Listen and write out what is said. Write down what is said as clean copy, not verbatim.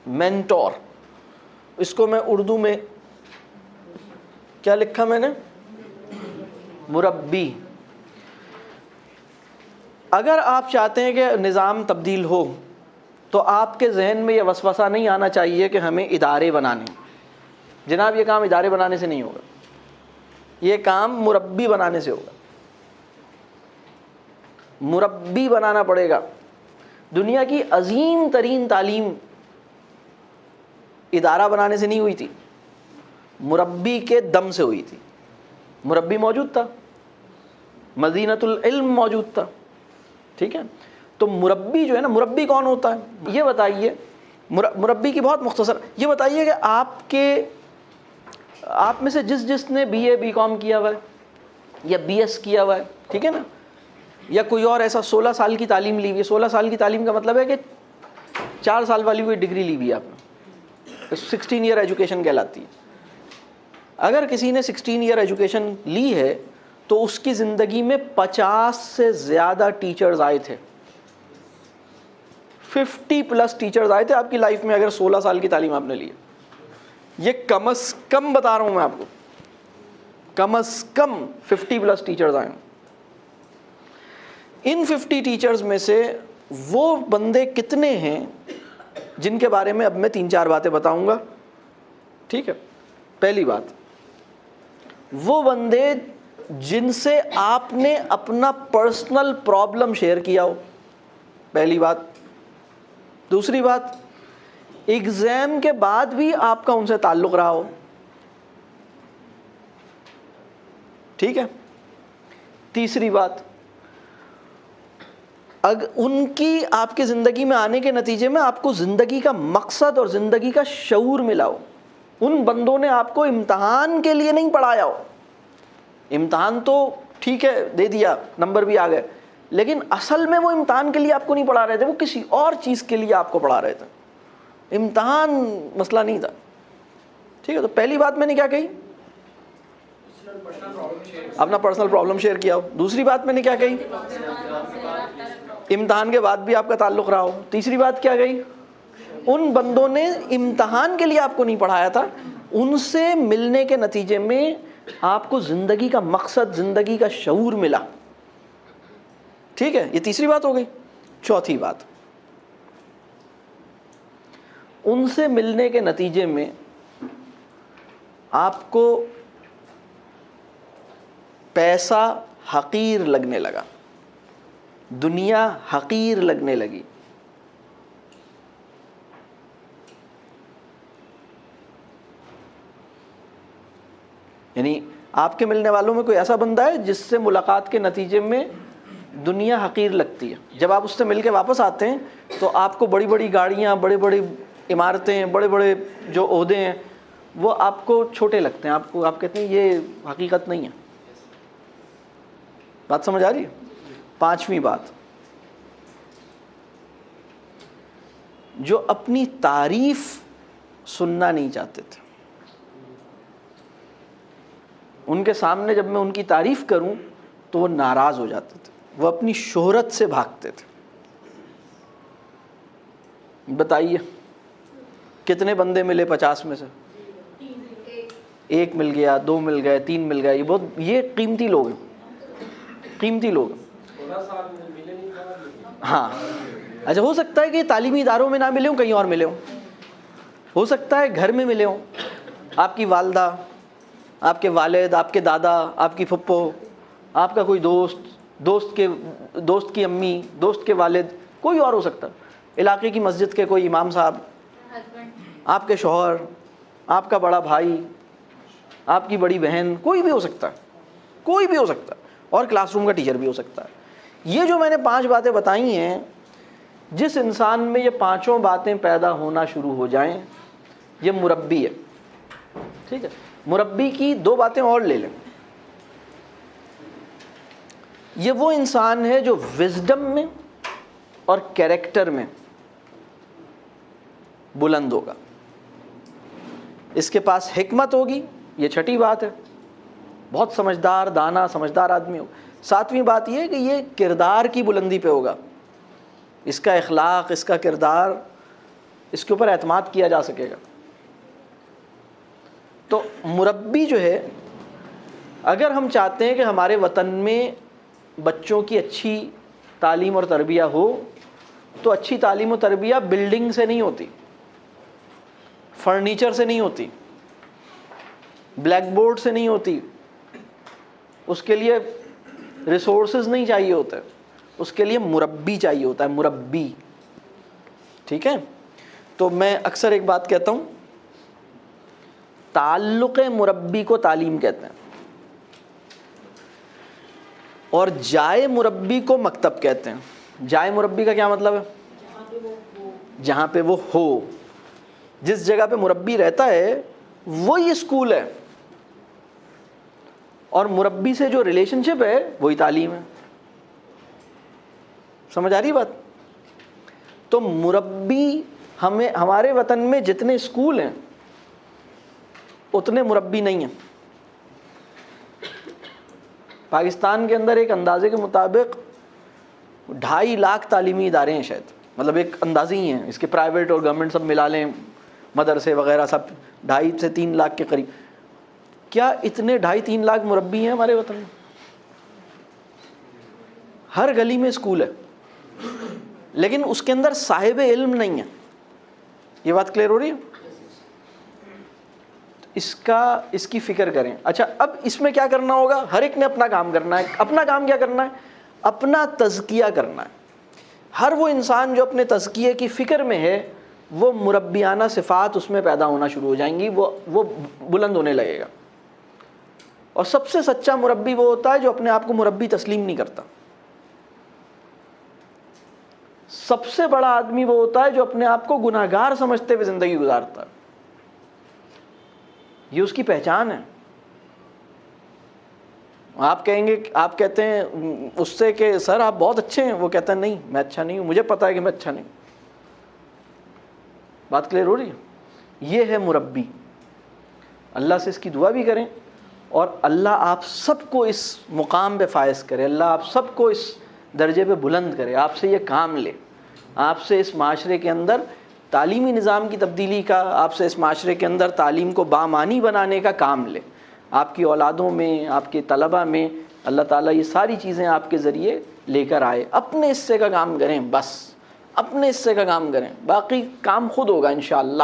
Mentor. اس کو میں اردو میں کیا لکھا میں نے؟ مربی. اگر آپ چاہتے ہیں کہ نظام تبدیل ہو تو آپ کے ذہن میں یہ وسوسہ نہیں آنا چاہیے کہ ہمیں ادارے بنانے. جناب یہ کام ادارے بنانے سے نہیں ہوگا, یہ کام مربی بنانے سے ہوگا. مربی بنانا پڑے گا. دنیا کی عظیم ترین تعلیم ادارہ بنانے سے نہیں ہوئی تھی, مربی کے دم سے ہوئی تھی. مربی موجود تھا, مدینۃ العلم موجود تھا. ٹھیک ہے, تو مربی جو ہے نا, مربی کون ہوتا ہے یہ بتائیے. مربی کی بہت مختصر, یہ بتائیے کہ آپ میں سے جس نے بی اے بی کام کیا ہوا ہے یا بی ایس کیا ہوا ہے, ٹھیک ہے نا, یا کوئی اور ایسا 16 سال کی تعلیم لی ہوئی ہے. 16 سال کی تعلیم کا مطلب ہے کہ 4 سال والی کوئی ڈگری لی ہوئی ہے آپ نے, 16 ایئر ایجوکیشن کہلاتی ہے. اگر کسی نے 16 ایئر ایجوکیشن لی ہے تو اس کی زندگی میں 50 سے زیادہ ٹیچرز آئے تھے, 50+ ٹیچرز آئے تھے آپ کی لائف میں اگر 16 سال کی تعلیم آپ نے لی ہے. یہ کم از کم بتا رہا ہوں میں آپ کو, کم از کم 50+ ٹیچرز آئے. ان 50 ٹیچرز میں سے وہ بندے کتنے ہیں جن کے بارے میں اب میں 3-4 باتیں بتاؤں گا. ٹھیک ہے, پہلی بات, وہ بندے جن سے آپ نے اپنا پرسنل پرابلم شیئر کیا ہو, پہلی بات. دوسری بات, ایگزام کے بعد بھی آپ کا ان سے تعلق رہا ہو. ٹھیک ہے. تیسری بات, ان کی آپ کی زندگی میں آنے کے نتیجے میں آپ کو زندگی کا مقصد اور زندگی کا شعور ملا ہو. ان بندوں نے آپ کو امتحان کے لیے نہیں پڑھایا ہو. امتحان تو ٹھیک ہے دے دیا, نمبر بھی آ گئے, لیکن اصل میں وہ امتحان کے لیے آپ کو نہیں پڑھا رہے تھے, وہ کسی اور چیز کے لیے آپ کو پڑھا رہے تھے. امتحان مسئلہ نہیں تھا. ٹھیک ہے, تو پہلی بات میں نے کیا کہی, اپنا پرسنل پرابلم شیئر کیا ہو. دوسری بات میں نے کیا کہی, امتحان کے بعد بھی آپ کا تعلق رہا ہو. تیسری بات کیا کہی, ان بندوں نے امتحان کے لیے آپ کو نہیں پڑھایا تھا, ان سے ملنے کے نتیجے میں آپ کو زندگی کا مقصد, زندگی کا شعور ملا. ٹھیک ہے, یہ تیسری بات ہو گئی. چوتھی بات, ان سے ملنے کے نتیجے میں آپ کو پیسہ حقیر لگنے لگا, دنیا حقیر لگنے لگی. یعنی آپ کے ملنے والوں میں کوئی ایسا بندہ ہے جس سے ملاقات کے نتیجے میں دنیا حقیر لگتی ہے. جب آپ اس سے مل کے واپس آتے ہیں تو آپ کو بڑی بڑی گاڑیاں, بڑی بڑی عمارتیں, بڑے بڑے جو عہدے ہیں وہ آپ کو چھوٹے لگتے ہیں. آپ کہتے ہیں یہ حقیقت نہیں ہے. بات سمجھ آ رہی ہے؟ پانچویں بات, جو اپنی تعریف سننا نہیں چاہتے تھے, ان کے سامنے جب میں ان کی تعریف کروں تو وہ ناراض ہو جاتے تھے, وہ اپنی شہرت سے بھاگتے تھے. بتائیے کتنے بندے ملے 50 میں سے؟ 1 مل گیا, 2 مل گئے, 3 مل گئے. یہ قیمتی لوگ ہیں, قیمتی لوگ ہیں. ہاں اچھا, ہو سکتا ہے کہ تعلیمی اداروں میں نہ ملے ہوں, کہیں اور ملے ہوں. ہو سکتا ہے گھر میں ملے ہوں, آپ کی والدہ, آپ کے والد, آپ کے دادا, آپ کی پھپھو, آپ کا کوئی دوست, دوست کی امی, دوست کے والد, کوئی اور ہو سکتا ہے. علاقے کی مسجد کے کوئی امام صاحب, آپ کے شوہر, آپ کا بڑا بھائی, آپ کی بڑی بہن, کوئی بھی ہو سکتا ہے, کوئی بھی ہو سکتا ہے. اور کلاس روم کا ٹیچر بھی ہو سکتا ہے. یہ جو میں نے 5 باتیں بتائی ہیں, جس انسان میں یہ 5 باتیں پیدا ہونا شروع ہو جائیں, یہ مربی ہے. ٹھیک ہے, مربی کی 2 باتیں اور لے لیں. یہ وہ انسان ہے جو وزڈم میں اور کیریکٹر میں بلند ہوگا. اس کے پاس حکمت ہوگی, یہ 6ٹھی بات ہے, بہت سمجھدار, دانا, سمجھدار آدمی ہو. 7ویں بات یہ ہے کہ یہ کردار کی بلندی پہ ہوگا. اس کا اخلاق, اس کا کردار, اس کے اوپر اعتماد کیا جا سکے گا. تو مربی جو ہے، اگر ہم چاہتے ہیں کہ ہمارے وطن میں بچوں کی اچھی تعلیم اور تربیہ ہو، تو اچھی تعلیم و تربیہ بلڈنگ سے نہیں ہوتی، فرنیچر سے نہیں ہوتی، بلیک بورڈ سے نہیں ہوتی، اس کے لیے ریسورسز نہیں چاہیے ہوتے، اس کے لیے مربی چاہیے ہوتا ہے، مربی. ٹھیک ہے؟ تو میں اکثر ایک بات کہتا ہوں، تعلق مربی کو تعلیم کہتے ہیں، اور جائے مربی کو مکتب کہتے ہیں. جائے مربی کا کیا مطلب ہے؟ جہاں پہ وہ ہو، جس جگہ پہ مربی رہتا ہے وہی اسکول ہے، اور مربی سے جو ریلیشن شپ ہے وہی تعلیم ہے. سمجھ آ رہی بات؟ تو مربی، ہمارے وطن میں جتنے اسکول ہیں اتنے مربی نہیں ہیں. پاکستان کے اندر ایک اندازے کے مطابق 2.5 لاکھ تعلیمی ادارے ہیں شاید، مطلب ایک اندازے ہی ہیں، اس کے پرائیویٹ اور گورنمنٹ سب ملا لیں، مدرسے وغیرہ سب 2.5 سے 3 لاکھ کے قریب. کیا اتنے 2.5-3 لاکھ مربی ہیں ہمارے وطن میں؟ ہر گلی میں اسکول ہے، لیکن اس کے اندر صاحب علم نہیں ہے. یہ بات کلیئر ہو رہی ہے؟ اس کی فکر کریں. اچھا، اب اس میں کیا کرنا ہوگا؟ ہر ایک نے اپنا کام کرنا ہے. اپنا کام کیا کرنا ہے؟ اپنا تزکیہ کرنا ہے. ہر وہ انسان جو اپنے تزکیے کی فکر میں ہے، وہ مربیانہ صفات اس میں پیدا ہونا شروع ہو جائیں گی، وہ بلند ہونے لگے گا. اور سب سے سچا مربی وہ ہوتا ہے جو اپنے آپ کو مربی تسلیم نہیں کرتا. سب سے بڑا آدمی وہ ہوتا ہے جو اپنے آپ کو گناہگار سمجھتے ہوئے زندگی گزارتا ہے. یہ اس کی پہچان ہے. آپ کہیں گے، آپ کہتے ہیں اس سے کہ سر آپ بہت اچھے ہیں، وہ کہتا ہے نہیں میں اچھا نہیں ہوں، مجھے پتا ہے کہ میں اچھا نہیں ہوں. بات کلیئر ہو رہی ہے؟ یہ ہے مربی. اللہ سے اس کی دعا بھی کریں، اور اللہ آپ سب کو اس مقام پہ فائز کرے، اللہ آپ سب کو اس درجے پہ بلند کرے. آپ سے یہ کام لے، آپ سے اس معاشرے کے اندر تعلیمی نظام کی تبدیلی کا، آپ سے اس معاشرے کے اندر تعلیم کو بامانی بنانے کا کام لے. آپ کی اولادوں میں، آپ کے طلبہ میں اللہ تعالیٰ یہ ساری چیزیں آپ کے ذریعے لے کر آئے. اپنے حصے کا کام کریں، بس اپنے حصے کا کام کریں، باقی کام خود ہوگا انشاءاللہ.